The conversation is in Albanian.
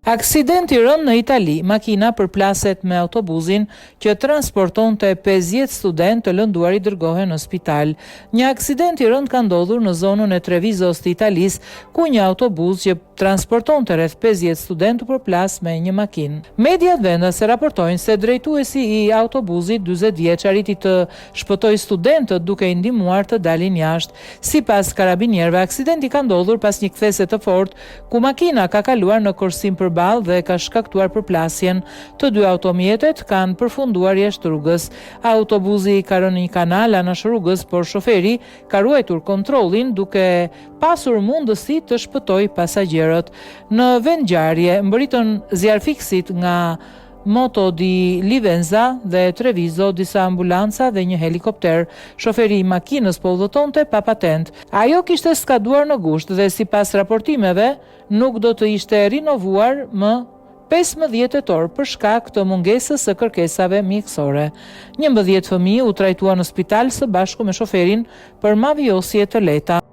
Aksidenti rënd në Itali, makina përplaset me autobusin që transportonte 50 studentë të lënduar i dërgohen në spital. Një aksident i rënd ka ndodhur në zonën e Trevizos të Italis, ku një autobus që transportonte rreth 50 studentë përplas me një makinë. Mediat vendase raportojnë se drejtuesi i autobusit 40 vjeç arriti të shpëtojë studentët duke i ndihmuar të dalin jashtë. Sipas karabinierëve, aksidenti ka ndodhur pas një kthese të fortë, ku makina ka kaluar në korsim përballë dhe ka shkaktuar përplasjen. Të dy automjetet kanë përfunduar jashtë rrugës. Autobusi ka rënë në një kanal anash rrugës, por shoferi ka ruajtur kontrollin duke pasur mundësi të shpëtojë pasagerët. Në vend ngjarje mbërritën zjarfiksit nga Moto di Livenza dhe Treviso, disa ambulanca dhe një helikopter. Shoferi i makinës po udhëtonte pa patent. Ajo kishte skaduar në gusht dhe sipas raportimeve nuk do të ishte rinovuar më 15 tetor për shkak të mungesës së kërkesave mjekësore. 11 fëmijë u trajtuan në spital së bashku me shoferin për mavjosje të lehta.